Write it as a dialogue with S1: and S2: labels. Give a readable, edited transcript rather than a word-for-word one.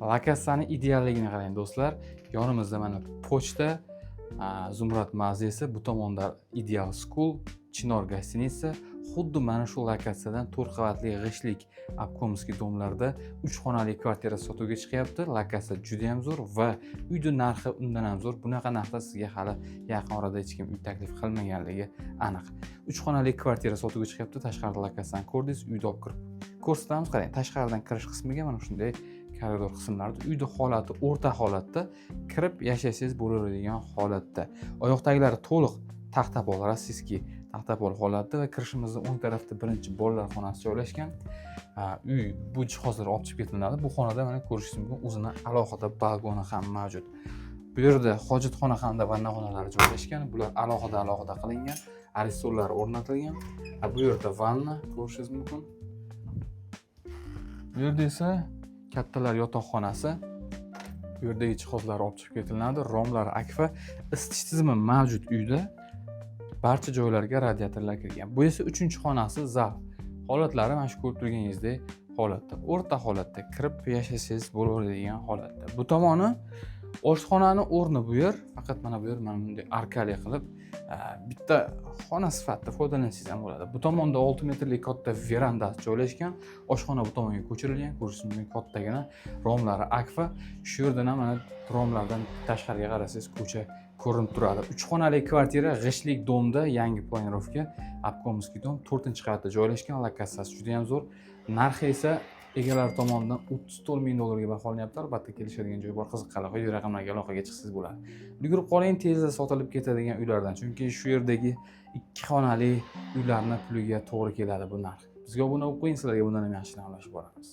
S1: Lokatsiyani idealligini qarang do'stlar. Yonimizda mana pochta, Zumrad mavzesi, bu tomonda Ideal School, Chinor gostinitsa, xuddi mana shu lokatsiyadan 4 qavatli g'ishlik Abkomskiy domlarda 3 xonali kvartira sotuvga chiqyapti. Lokatsiya juda ham zo'r va uyning narxi undan ham zo'r. Bunaqa narxda sizga hali yaqin orada hech kim uy taklif qilmaganligi aniq. 3 xonali kvartira sotuvga chiqyapti. Tashqarida lokatsiyani ko'rdingiz, uyni olib kirib ko'rsatamiz. Qarang, tashqaridan kirish qismiga mana shunday koridor qismlarida uyda holati o'rta holatda, kirib yashaysiz bo'laveradigan holatda. Oyoqdagilari to'liq taxtapol, rossiyskiy taxtapol holatda va kirishimizning o'ng tarafida birinchi bolalar xonasi joylashgan. Uy bu jihozlar olib chiqib ketiladi. Bu xonada mana ko'rishingiz mumkin, o'zining alohida balkoni ham mavjud. Bu yerda hojatxona hamda vannaxonalari joylashgan. Bular alohida qilingan, aristorlar o'rnatilgan. Bu yerda vanna ko'rishingiz mumkin. Bu yerda esa kattalar yotoqxonasi. Bu yerdagi jihozlar olib chiqib ketiladi. Romlar, akfa, isitish tizimi mavjud uyda. Barcha joylarga radiatorlar kirgan. Bu esa 3-xonasi zal. Holatlari mana shu ko'rib turganingizdek holatda, o'rta holatda kirib yashasangiz bo'laveradigan holatda. Bu tomoni oshxonani o'rni bu yer, faqat mana bu yer mana bunday arkali qilib bitta xona sifatida foydalansangiz ham bo'ladi. Bu tomonda 6 metrlik katta veranda joylashgan. Oshxona bu tomonga ko'chirilgan. Ko'rishingiz mumkin, kattagina romlari akfa. Shu yerdan ham mana romlardan tashqariga qarasangiz ko'cha ko'rinib turadi. 3 xonali kvartira g'ishlik domda, yangi planirovka, Abkomskiy dom 4-qavatda joylashgan. Lokatsiyasi juda ham zo'r. Narxi esa egalar tomonidan $34,000 ga baholanyapti. Albatta kelishadigan joy bor. Qiziqqanlar quyidagi raqamlarga aloqaga chiqsangiz bo'ladi. Ulgurib qoling, tezda sotilib ketadigan uylardan. Chunki shu yerdagi 2 xonali uylarning puliga to'g'ri keladi bu narx. Bizga obuna bo'lib qo'ying, sizlarga bundan ham yaxshilarni ulashib boramiz.